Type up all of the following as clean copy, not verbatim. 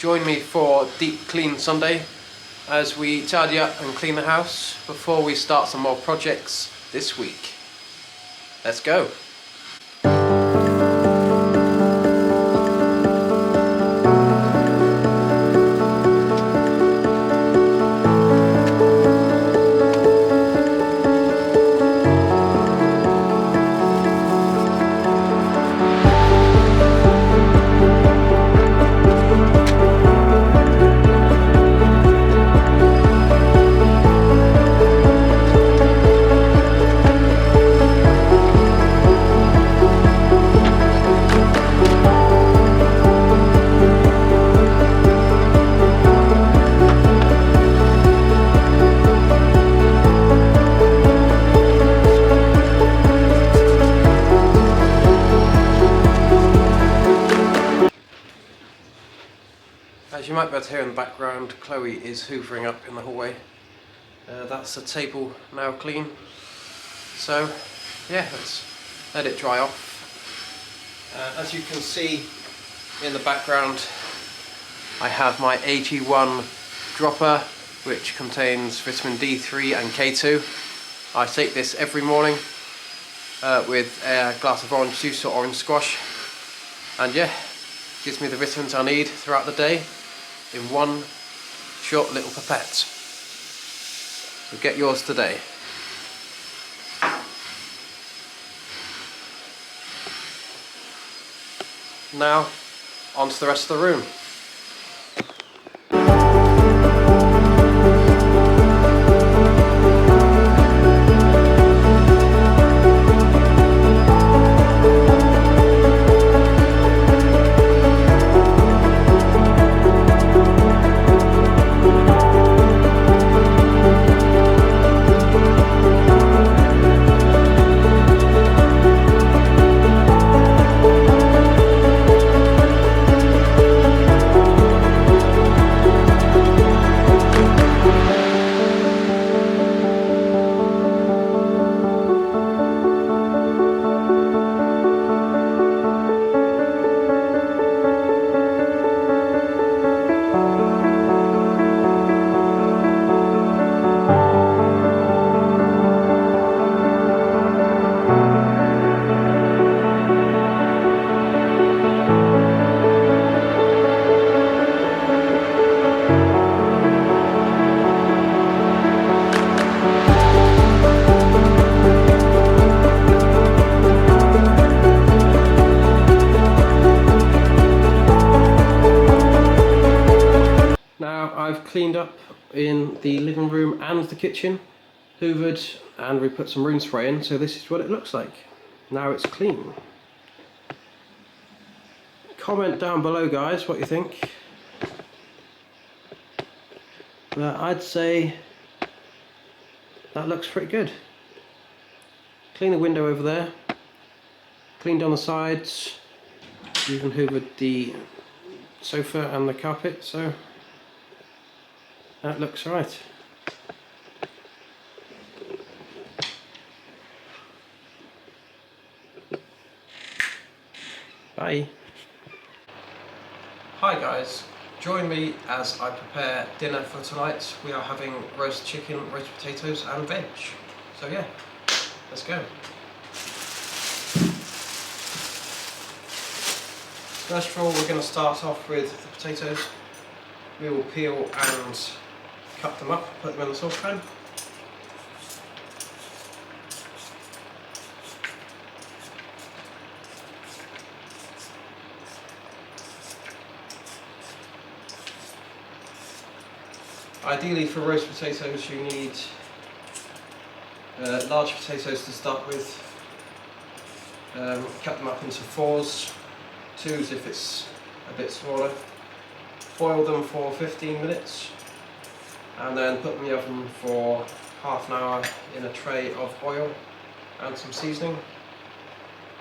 join me for Deep Clean Sunday as we tidy up and clean the house before we start some more projects this week. Let's go! As you might be able to hear in the background, Chloe is hoovering up in the hallway. That's the table now clean. So yeah, let's let it dry off. As you can see in the background, I have my AG1 dropper, which contains vitamin D3 and K2. I take this every morning with a glass of orange juice or orange squash, and yeah, gives me the vitamins I need throughout the day in one short little pipette. So get yours today. Now, on to the rest of the room. I've cleaned up in the living room and the kitchen, hoovered, and we put some room spray in, so this is what it looks like. Now it's clean. Comment down below, guys, what you think. But I'd say that looks pretty good. Clean the window over there, cleaned on the sides, even hoovered the sofa and the carpet, so that looks right. Bye. Hi guys, join me as I prepare dinner for tonight. We are having roast chicken, roast potatoes and veg. So yeah, let's go. First of all, we're going to start off with the potatoes. We will peel and cut them up, put them in the saucepan. Ideally for roast potatoes you need large potatoes to start with. Cut them up into fours, twos if it's a bit smaller. Boil them for 15 minutes and then put them in the oven for half an hour in a tray of oil and some seasoning,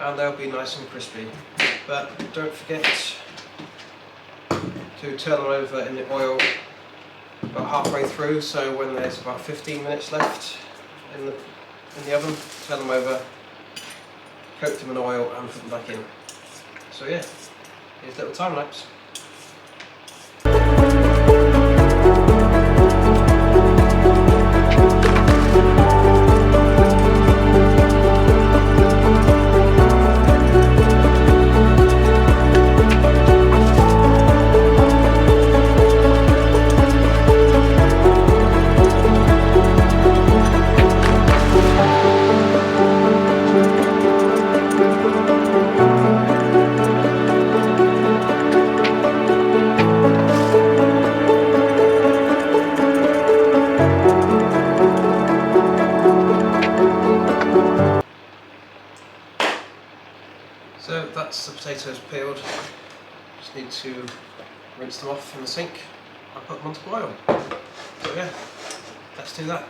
and they'll be nice and crispy. But don't forget to turn them over in the oil about halfway through, so when there's about 15 minutes left in the oven, turn them over, coat them in oil and put them back in. So yeah, here's a little time lapse. to rinse them off in the sink and put them onto boil. So yeah, let's do that.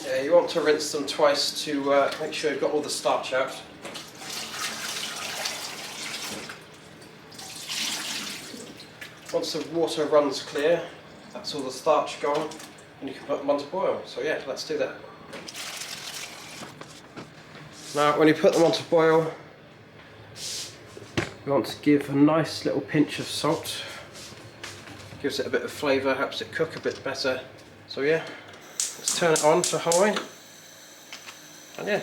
Yeah, you want to rinse them twice to make sure you've got all the starch out. Once the water runs clear, that's all the starch gone, and you can put them onto boil. So yeah, let's do that. Now when you put them onto boil, you want to give a nice little pinch of salt. Gives it a bit of flavour, helps it cook a bit better. So yeah, let's turn it on to high. And yeah,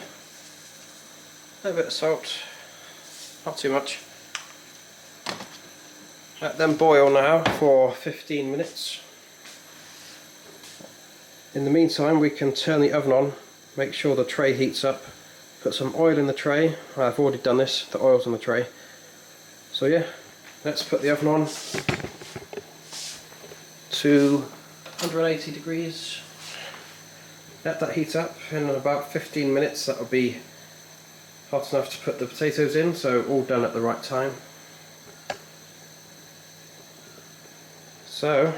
a little bit of salt, not too much. Let them boil now for 15 minutes. In the meantime, we can turn the oven on, make sure the tray heats up, put some oil in the tray. I've already done this, the oil's in the tray. So yeah, let's put the oven on to 180 degrees. Let that heat up. In about 15 minutes that'll be hot enough to put the potatoes in, so all done at the right time. So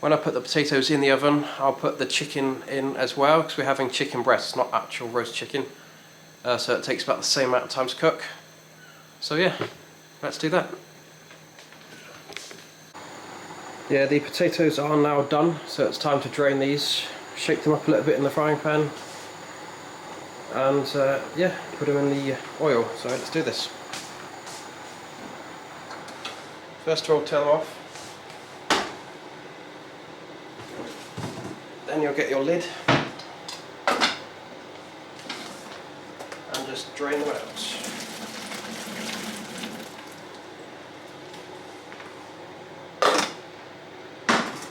when I put the potatoes in the oven, I'll put the chicken in as well, because we're having chicken breasts, not actual roast chicken. So it takes about the same amount of time to cook. So yeah, let's do that. Yeah, the potatoes are now done, so it's time to drain these. Shake them up a little bit in the frying pan. And yeah, put them in the oil. So let's do this. First of all, turn them off. Then you'll get your lid and just drain them out.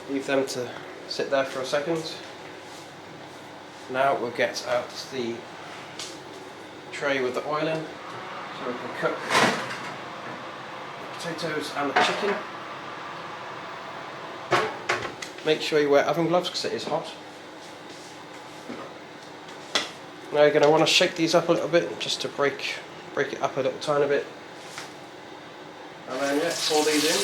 Leave them to sit there for a second. Now we'll get out the tray with the oil in, so we can cook the potatoes and the chicken. Make sure you wear oven gloves because it is hot. Now you're going to want to shake these up a little bit just to break it up a little tiny bit. And then yeah, pour these in.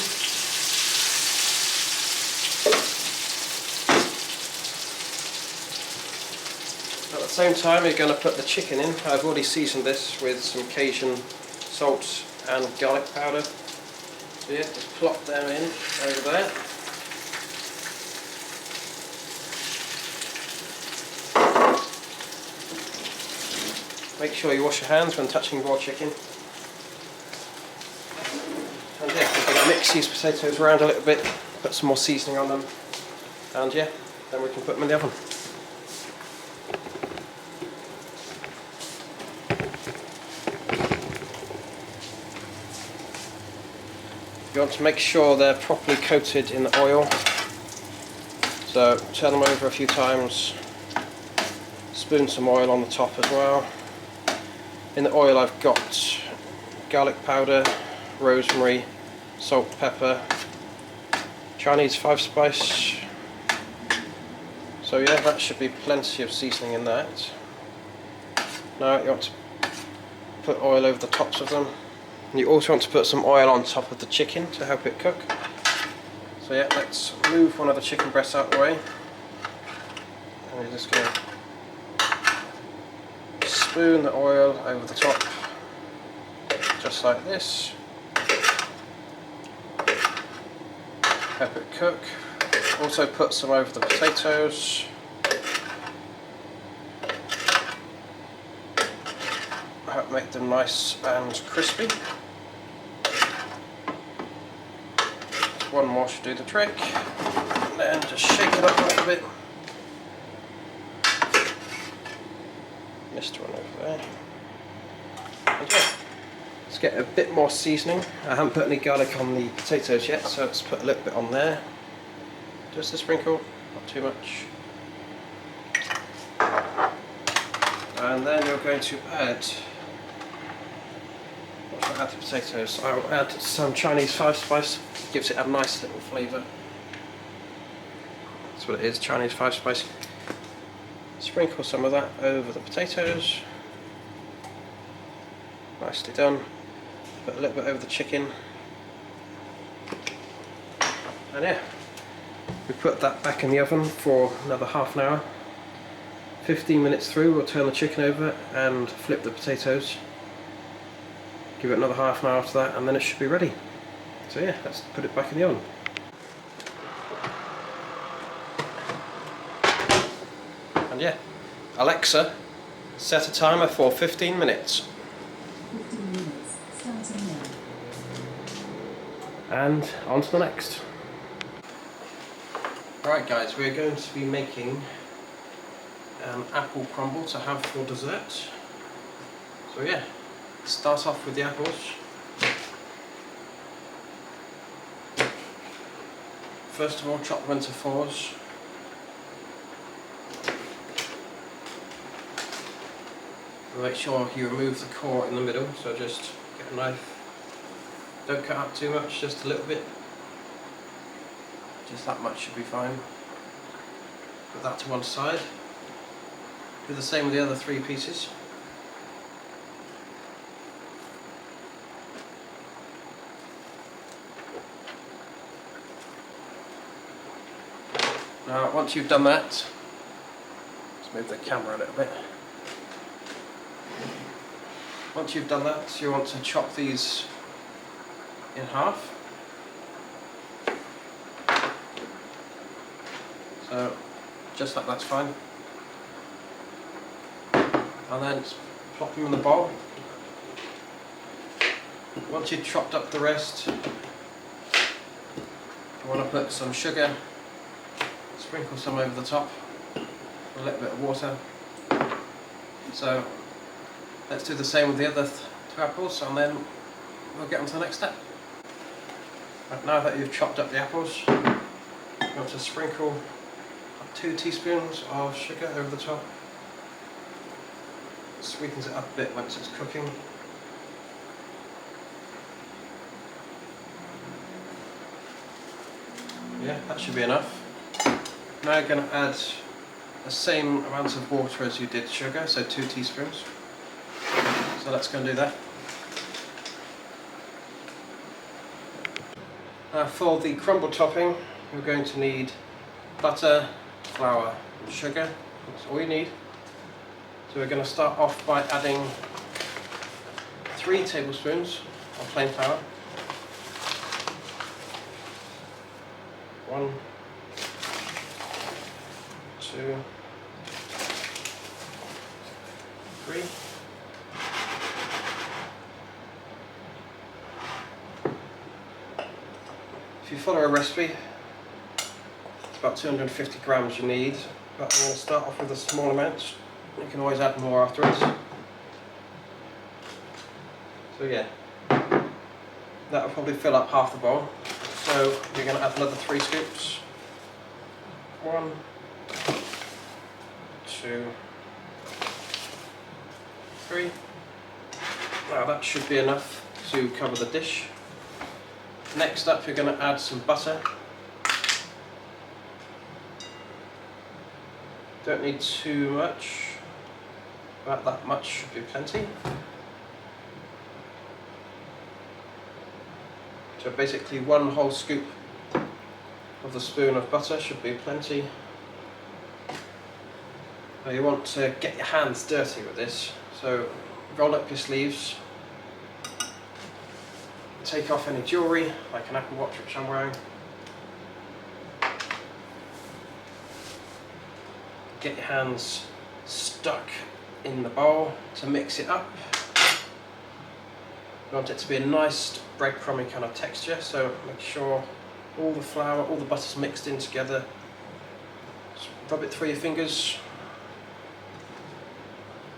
At the same time you're going to put the chicken in. I've already seasoned this with some Cajun salt and garlic powder. So yeah, just plop them in over there. Make sure you wash your hands when touching raw chicken. And yeah, we're going to mix these potatoes around a little bit, put some more seasoning on them, and yeah, then we can put them in the oven. You want to make sure they're properly coated in the oil, so turn them over a few times, spoon some oil on the top as well. In the oil I've got garlic powder, rosemary, salt, pepper, Chinese 5-spice. So yeah, that should be plenty of seasoning in that. Now you want to put oil over the tops of them. And you also want to put some oil on top of the chicken to help it cook. So yeah, let's move one of the chicken breasts out of the way. And we're just going to spoon the oil over the top, just like this. Help it cook. Also put some over the potatoes. Help make them nice and crispy. One more should do the trick. And then just shake it up a little bit. Missed one over there. And yeah, let's get a bit more seasoning. I haven't put any garlic on the potatoes yet, so let's put a little bit on there. Just a sprinkle, not too much. And then you're going to add, what should I add to potatoes? I'll add some Chinese 5-spice, gives it a nice little flavour. That's what it is, Chinese 5-spice. Sprinkle some of that over the potatoes. Nicely done. Put a little bit over the chicken. And yeah, we put that back in the oven for another half an hour. 15 minutes through, we'll turn the chicken over and flip the potatoes. Give it another half an hour after that, and then it should be ready. So yeah, let's put it back in the oven. And yeah, Alexa, set a timer for 15 minutes. 15 minutes, starting now. And on to the next. Right guys, we're going to be making an apple crumble to have for dessert. So yeah, start off with the apples. First of all, chop them into fours. Make sure you remove the core in the middle, so just get a knife. Don't cut out too much, just a little bit. Just that much should be fine. Put that to one side. Do the same with the other 3 pieces. Now, once you've done that, let's move the camera a little bit. Once you've done that, you want to chop these in half. So, just like that's fine. And then plop them in the bowl. Once you've chopped up the rest, you want to put some sugar, sprinkle some over the top, a little bit of water. So let's do the same with the other 2 apples, and then we'll get on to the next step. Right, now that you've chopped up the apples, you want to sprinkle 2 teaspoons of sugar over the top. Sweetens it up a bit once it's cooking. Yeah, that should be enough. Now you're going to add the same amount of water as you did sugar, so 2 teaspoons. So let's go and do that. Now for the crumble topping, we're going to need butter, flour and sugar. That's all you need. So we're going to start off by adding 3 tablespoons of plain flour. 1, 2, 3. If you follow a recipe, it's about 250 grams you need, but I'm going to start off with a small amount. You can always add more afterwards. So yeah, that will probably fill up half the bowl. So you're going to add another 3 scoops. 1, 2, 3. Now that should be enough to cover the dish. Next up, you're going to add some butter. Don't need too much. About that much should be plenty. So basically 1 whole scoop of the spoon of butter should be plenty. Now you want to get your hands dirty with this, so roll up your sleeves, take off any jewellery, like an Apple Watch which I'm wearing. Get your hands stuck in the bowl to mix it up. You want it to be a nice breadcrumby kind of texture, so make sure all the flour, all the butter's mixed in together. Just rub it through your fingers.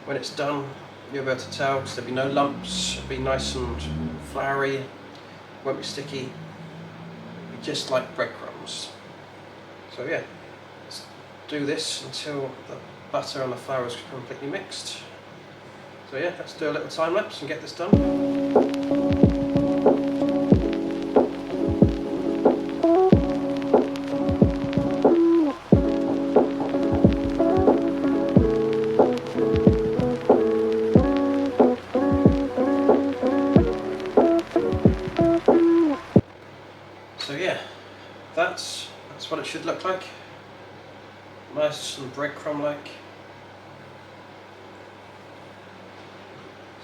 When it's done, you'll be able to tell because there'll be no lumps, it'll be nice and floury, won't be sticky, it'll be just like breadcrumbs. So yeah, let's do this until the butter and the flour is completely mixed. So yeah, let's do a little time lapse and get this done. look like. Nice and breadcrumb-like.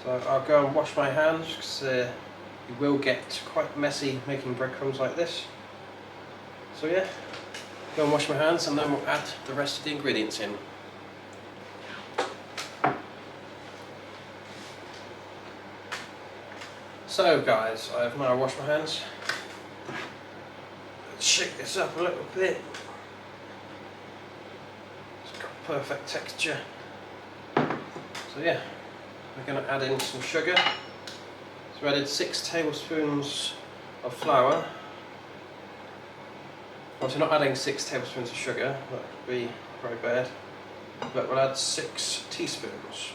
So I'll go and wash my hands because you will get quite messy making breadcrumbs like this. So yeah, go and wash my hands and then we'll add the rest of the ingredients in. So guys, I have now washed my hands. Let's shake this up a little bit. It's got perfect texture. So yeah, we're going to add in some sugar. So we added 6 tablespoons of flour. Obviously not adding 6 tablespoons of sugar, that would be very bad. But we'll add 6 teaspoons.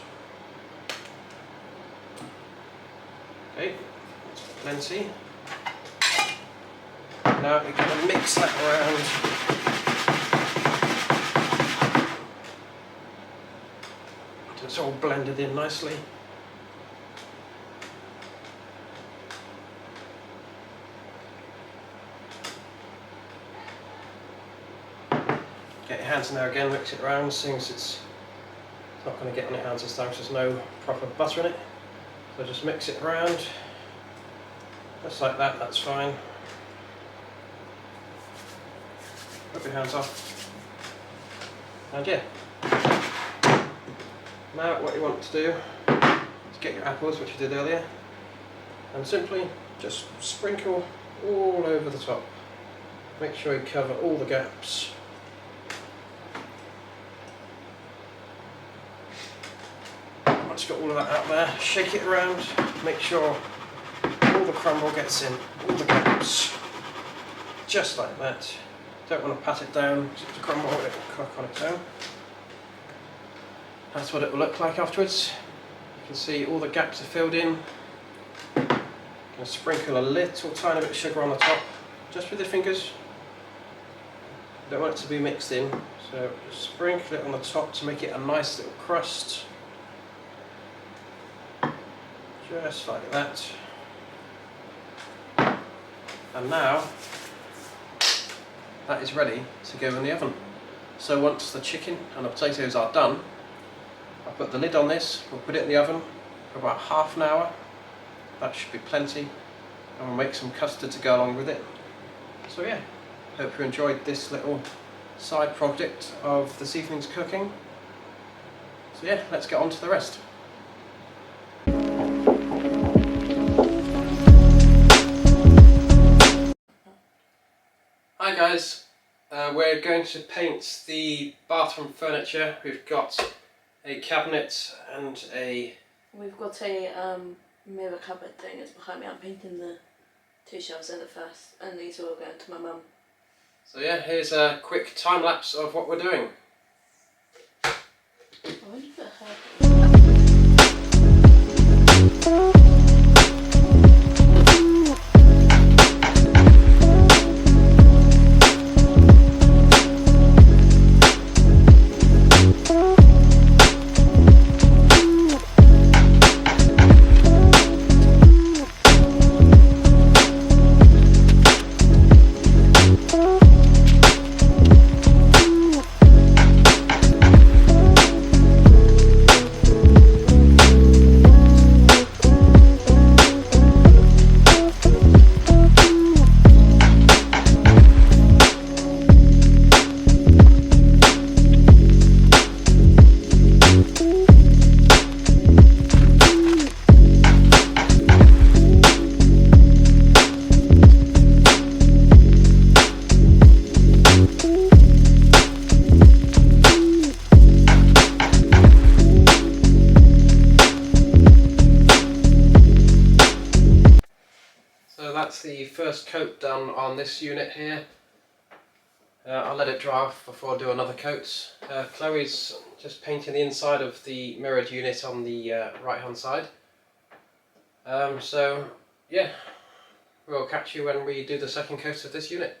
Okay, that's plenty. Now we're going to mix that around. So it's all blended in nicely. Get your hands in there again, mix it around, seeing as it's not going to get on your hands this time because there's no proper butter in it. So just mix it around, just like that, that's fine. Rub your hands off. And yeah. Now what you want to do is get your apples, which you did earlier, and simply just sprinkle all over the top. Make sure you cover all the gaps. Once you've got all of that out there, shake it around, make sure all the crumble gets in, all the gaps, just like that. Don't want to pat it down because it's a crumble, it will cook on its own. That's what it will look like afterwards. You can see all the gaps are filled in. I'm going to sprinkle a little tiny bit of sugar on the top, just with your fingers. You don't want it to be mixed in, so just sprinkle it on the top to make it a nice little crust. Just like that. And now that is ready to go in the oven. So once the chicken and the potatoes are done, I'll put the lid on this, we'll put it in the oven for about half an hour. That should be plenty. And we'll make some custard to go along with it. So yeah, hope you enjoyed this little side project of this evening's cooking. So yeah, let's get on to the rest. Hi guys, we're going to paint the bathroom furniture. We've got a cabinet and We've got a mirror cupboard thing that's behind me. I'm painting the 2 shelves in it first, and these are all going to my mum. So yeah, here's a quick time lapse of what we're doing. I wonder if it hurt. That's the first coat done on this unit here. I'll let it dry off before I do another coat. Chloe's just painting the inside of the mirrored unit on the right hand side. So yeah, we'll catch you when we do the second coat of this unit.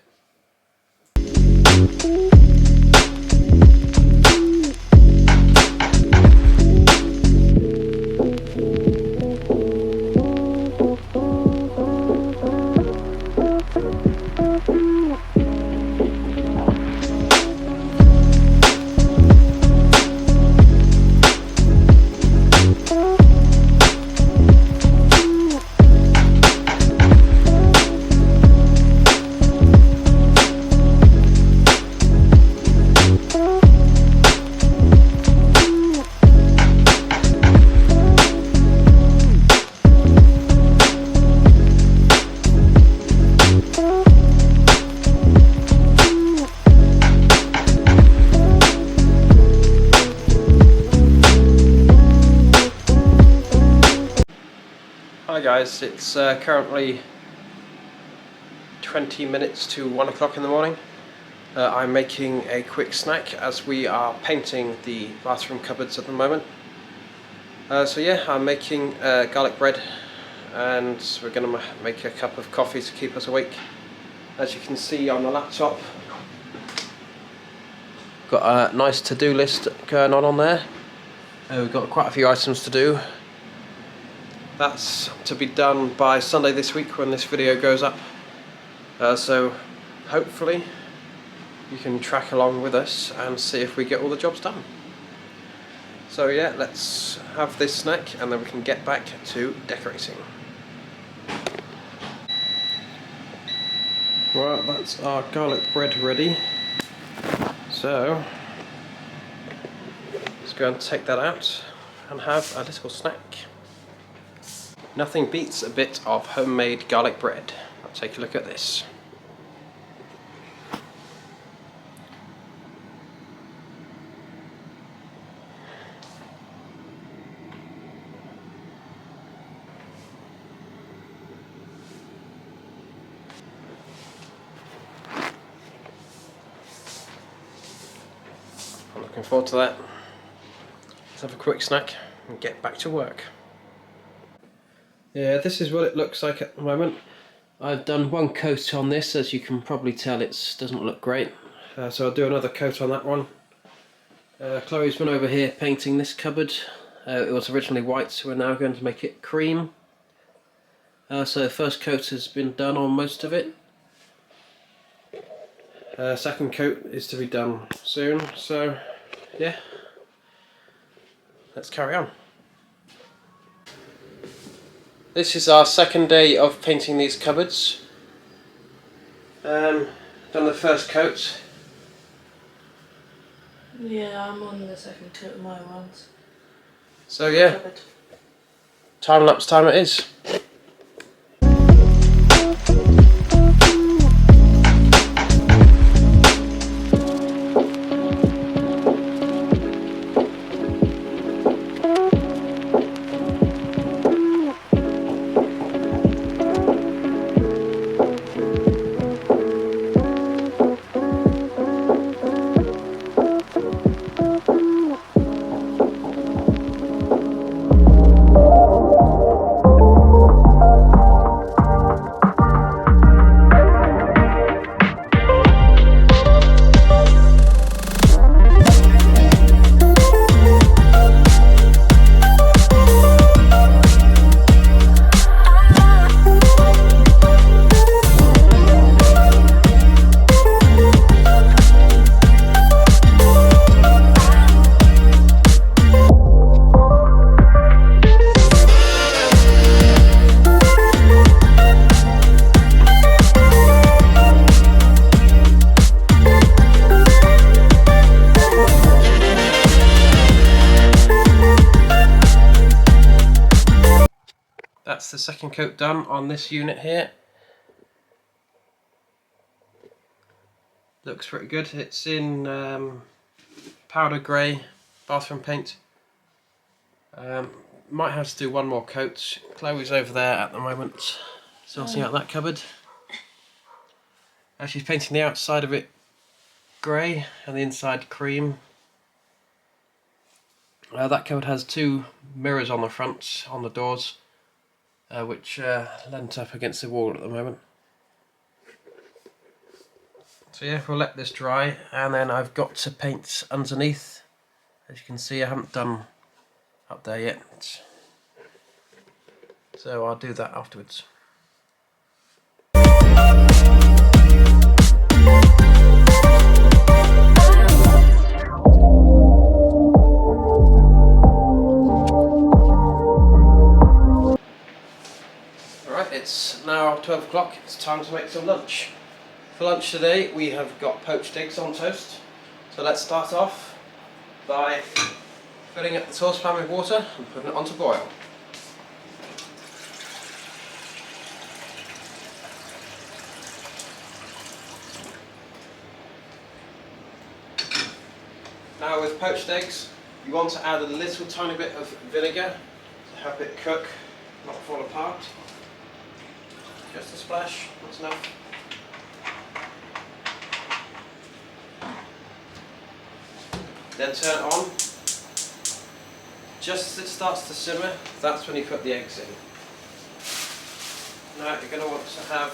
guys, it's currently 20 minutes to 1 o'clock in the morning. I'm making a quick snack as we are painting the bathroom cupboards at the moment. So yeah, I'm making garlic bread, and we're going to make a cup of coffee to keep us awake. As you can see on the laptop, got a nice to-do list going on there. We've got quite a few items to do. That's to be done by Sunday this week when this video goes up. So hopefully you can track along with us and see if we get all the jobs done. So yeah, let's have this snack and then we can get back to decorating. Right, that's our garlic bread ready. So let's go and take that out and have a little snack. Nothing beats a bit of homemade garlic bread. I'll take a look at this. I'm looking forward to that. Let's have a quick snack and get back to work. Yeah, this is what it looks like at the moment. I've done one coat on this, as you can probably tell it doesn't look great. So I'll do another coat on that one. Chloe's been over here painting this cupboard. It was originally white, so we're now going to make it cream. So the first coat has been done on most of it. Second coat is to be done soon, so yeah, let's carry on. This is our second day of painting these cupboards. Done the first coat. Yeah, I'm on the second coat of my ones. So yeah, time lapse time it is. That's the second coat done on this unit here. Looks pretty good. It's in powder grey bathroom paint. Might have to do one more coat. Chloe's over there at the moment sorting out that cupboard. She's painting the outside of it grey and the inside cream. That cupboard has two mirrors on the front, on the doors, which lent up against the wall at the moment. So yeah, we'll let this dry, and then I've got to paint underneath. As you can see, I haven't done up there yet, so I'll do that afterwards. Alright, it's now 12 o'clock, it's time to make some lunch. For lunch today we have got poached eggs on toast. So let's start off by filling up the saucepan with water and putting it on to boil. Now with poached eggs, you want to add a little tiny bit of vinegar to help it cook not fall apart. Just a splash, that's enough. Then turn it on. Just as it starts to simmer, that's when you put the eggs in. Now you're going to want to have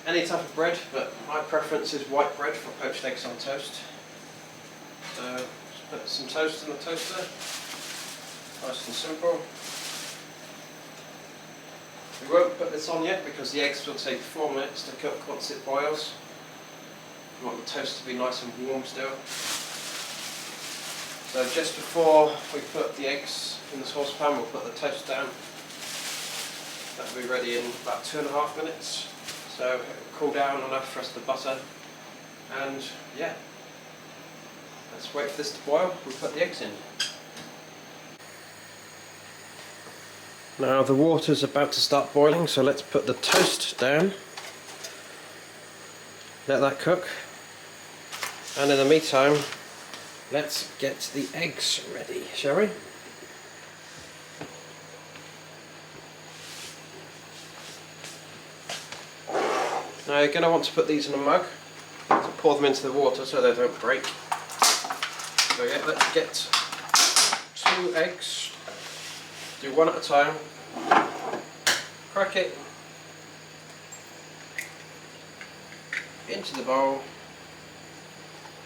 any type of bread, but my preference is white bread for poached eggs on toast. So just put some toast in the toaster, nice and simple. We won't put this on yet because the eggs will take 4 minutes to cook once it boils. We want the toast to be nice and warm still. So just before we put the eggs in the saucepan, we'll put the toast down. That'll be ready in about 2.5 minutes. So it'll cool down enough for us to butter. And yeah, let's wait for this to boil. We'll put the eggs in. Now the water's about to start boiling, so let's put the toast down. Let that cook. And in the meantime, let's get the eggs ready, shall we? Now you're going to want to put these in a mug to pour them into the water so they don't break. So yeah, let's get 2 eggs. Do one at a time. Crack it into the bowl,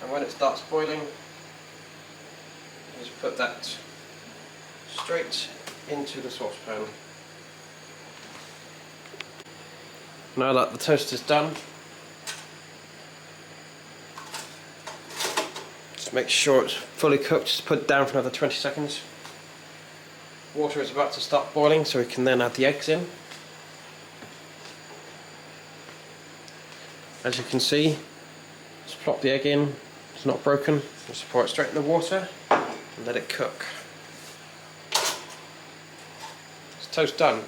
and when it starts boiling, just put that straight into the saucepan. Now that the toast is done, just make sure it's fully cooked. Just put it down for another 20 seconds. Water is about to start boiling, so we can then add the eggs in. As you can see, just plop the egg in. It's not broken. Just pour it straight in the water and let it cook. It's toast done.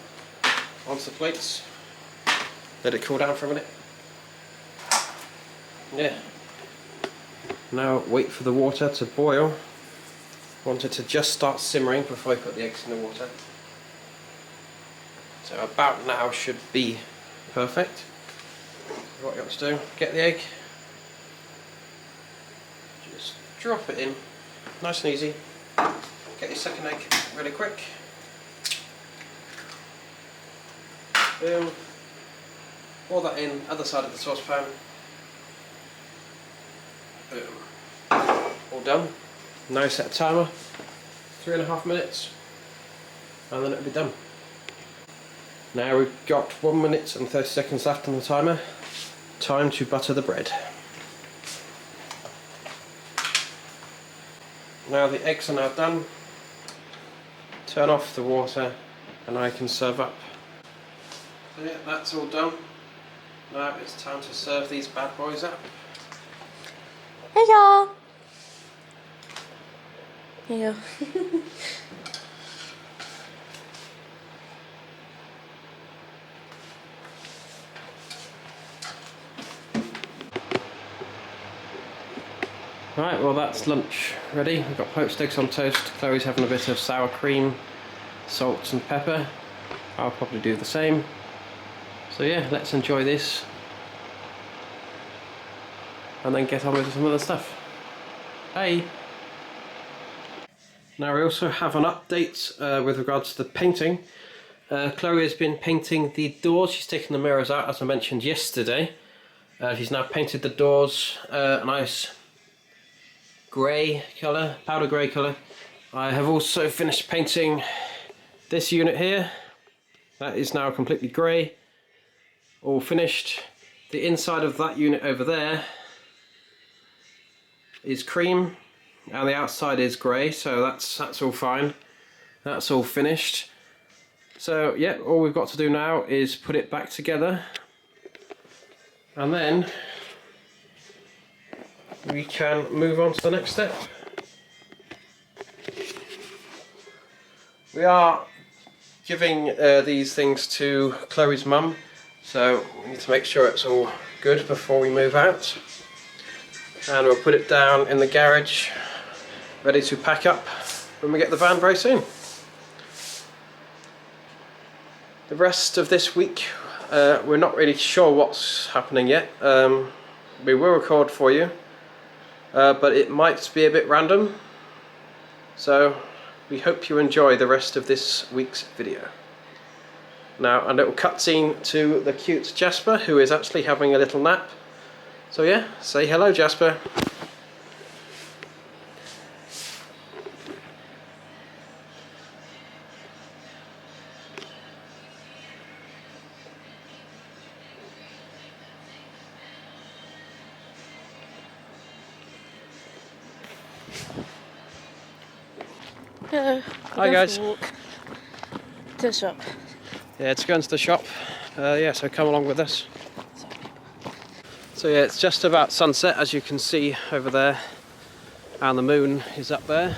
Onto the plates. Let it cool down for a minute. Yeah. Now wait for the water to boil. Want it to just start simmering before I put the eggs in the water. So about now should be perfect. What you want to do, get the egg, just drop it in, nice and easy. Get your second egg really quick. Boom. Pour that in, other side of the saucepan. Boom. All done. Now set a timer, 3.5 minutes, and then it'll be done. Now we've got 1 minute and 30 seconds left on the timer. Time to butter the bread. Now the eggs are now done. Turn off the water and I can serve up. So yeah, that's all done. Now it's time to serve these bad boys up. Hey y'all! Here you go. Right, well that's lunch ready. We've got poached eggs on toast. Chloe's having a bit of sour cream, salt and pepper. I'll probably do the same. So yeah, let's enjoy this and then get on with some other stuff. Hey! Now we also have an update with regards to the painting. Chloe has been painting the doors. She's taken the mirrors out as I mentioned yesterday. She's now painted the doors a nice grey colour, powder grey colour. I have also finished painting this unit here. That is now completely grey, all finished. The inside of that unit over there is cream and the outside is grey, so that's all fine. That's all finished. So yeah, all we've got to do now is put it back together, and then we can move on to the next step. We are giving these things to Chloe's mum, so we need to make sure it's all good before we move out. And we'll put it down in the garage, ready to pack up when we get the van very soon. The rest of this week, we're not really sure what's happening yet. We will record for you, but it might be a bit random. So we hope you enjoy the rest of this week's video. Now a little cutscene to the cute Jasper, who is actually having a little nap. So yeah, say hello Jasper. Hello. Hi guys. Walk to the shop. Yeah, it's going to the shop. Yeah, so come along with us. So yeah, it's just about sunset, as you can see over there, and the moon is up there.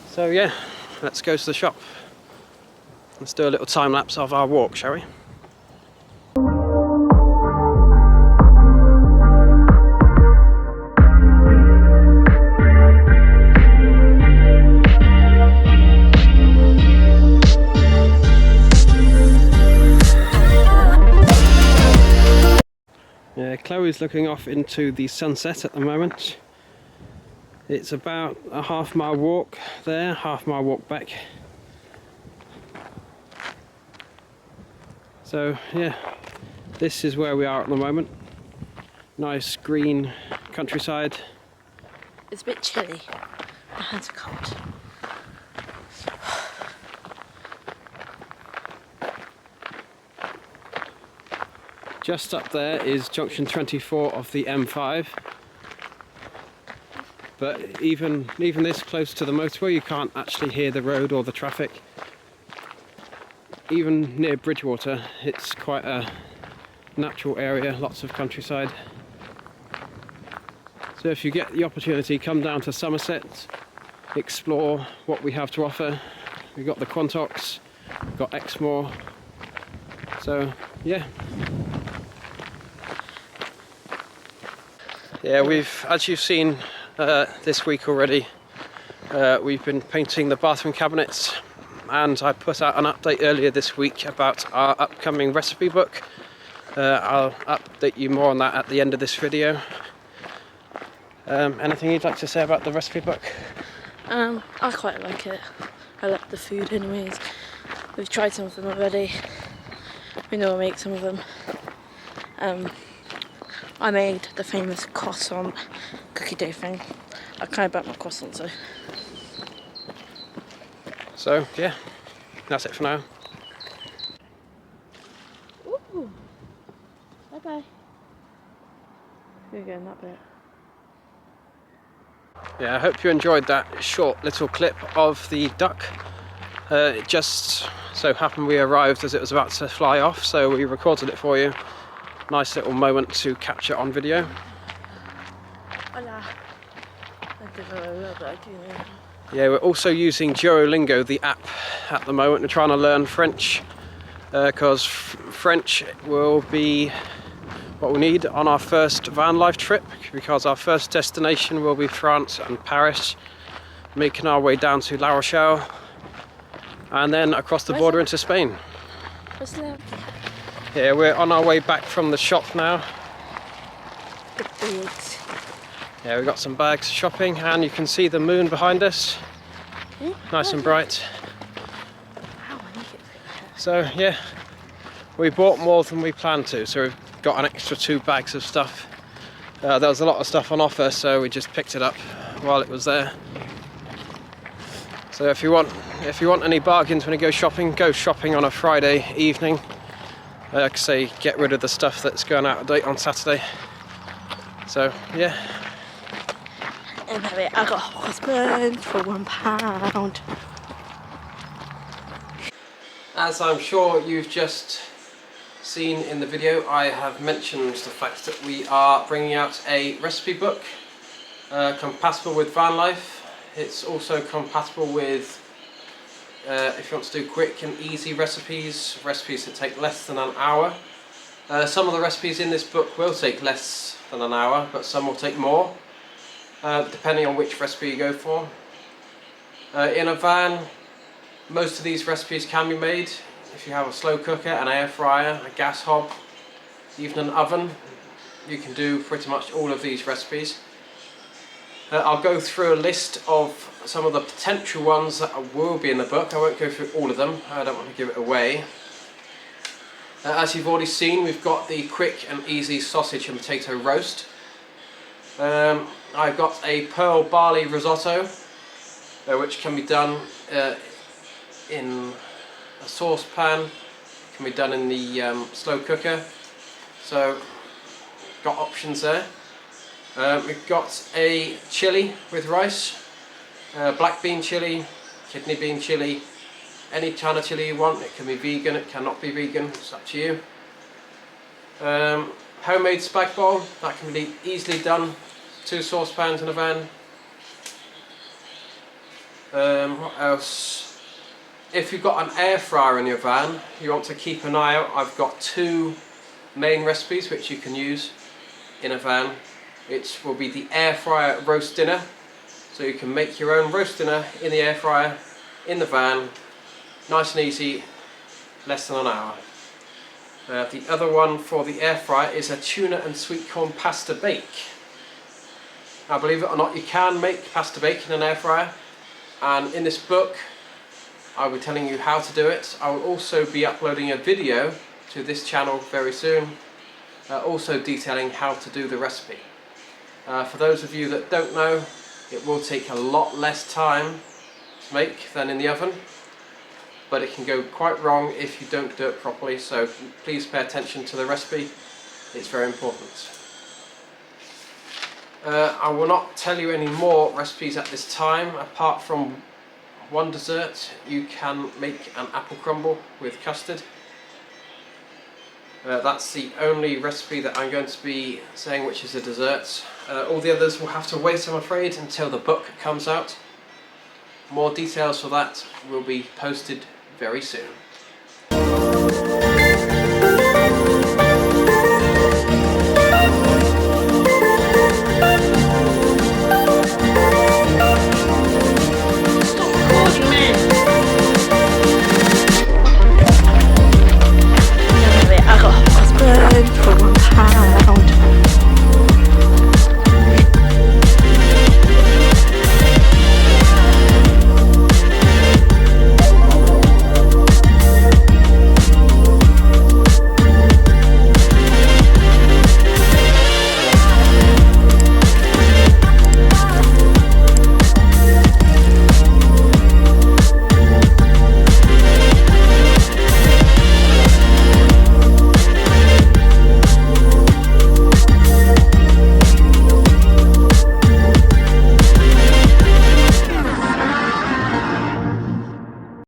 So yeah, let's go to the shop. Let's do a little time lapse of our walk, shall we? Yeah, Chloe's looking off into the sunset at the moment. It's about a half-mile walk there, half-mile walk back. So yeah, this is where we are at the moment. Nice green countryside. It's a bit chilly. My hands are cold. Just up there is junction 24 of the M5. But even this close to the motorway, you can't actually hear the road or the traffic. Even near Bridgewater, it's quite a natural area, lots of countryside. So if you get the opportunity, come down to Somerset, explore what we have to offer. We've got the Quantox, we've got Exmoor. So yeah. Yeah, as you've seen this week already, we've been painting the bathroom cabinets, and I put out an update earlier this week about our upcoming recipe book. I'll update you more on that at the end of this video. Anything you'd like to say about the recipe book? I quite like it. I like the food anyways. We've tried some of them already. We know how to make some of them. I made the famous croissant cookie dough thing. I kind of burnt my croissant, so. So yeah, that's it for now. Ooh. Bye bye. Here we go, in that bit. Yeah, I hope you enjoyed that short little clip of the duck. It just so happened we arrived as it was about to fly off, so we recorded it for you. Nice little moment to capture on video. Hola. I did a little bit, I do know. Yeah, we're also using Duolingo, the app, at the moment. We're trying to learn French, because French will be what we need on our first van life trip, because our first destination will be France and Paris, making our way down to La Rochelle, and then across the border into Spain. What's that? Yeah, we're on our way back from the shop now. The birds. Yeah, we've got some bags shopping, and you can see the moon behind us. Nice and bright. Wow, I need it. So yeah, we bought more than we planned to, so we've got an extra 2 bags of stuff. There was a lot of stuff on offer, so we just picked it up while it was there. So if you want any bargains when you go shopping on a Friday evening. Like I say, get rid of the stuff that's going out of date on Saturday. So yeah. And I got a husband for £1. As I'm sure you've just seen in the video, I have mentioned the fact that we are bringing out a recipe book compatible with van life. It's also compatible with if you want to do quick and easy recipes that take less than an hour. Some of the recipes in this book will take less than an hour, but some will take more, depending on which recipe you go for. In a van, most of these recipes can be made if you have a slow cooker, an air fryer, a gas hob, even an oven, you can do pretty much all of these recipes. I'll go through a list of some of the potential ones that will be in the book. I won't go through all of them, I don't want to give it away. As you've already seen, we've got the quick and easy sausage and potato roast. I've got a pearl barley risotto, which can be done in a saucepan, can be done in the slow cooker, so got options there. We've got a chilli with rice, black bean chilli, kidney bean chilli, any kind of chilli you want. It can be vegan, it cannot be vegan, it's up to you. Homemade spag bol, that can be easily done, 2 saucepans in a van. What else? If you've got an air fryer in your van, you want to keep an eye out. I've got 2 main recipes which you can use in a van. It will be the air fryer roast dinner, so you can make your own roast dinner in the air fryer, in the van, nice and easy, less than an hour. The other one for the air fryer is a tuna and sweet corn pasta bake. Now, believe it or not, you can make pasta bake in an air fryer, and in this book I'll be telling you how to do it. I will also be uploading a video to this channel very soon, also detailing how to do the recipe. For those of you that don't know, it will take a lot less time to make than in the oven, but it can go quite wrong if you don't do it properly, so please pay attention to the recipe, it's very important. I will not tell you any more recipes at this time, apart from one dessert. You can make an apple crumble with custard. That's the only recipe that I'm going to be saying which is a dessert. All the others will have to wait, I'm afraid, until the book comes out. More details for that will be posted very soon.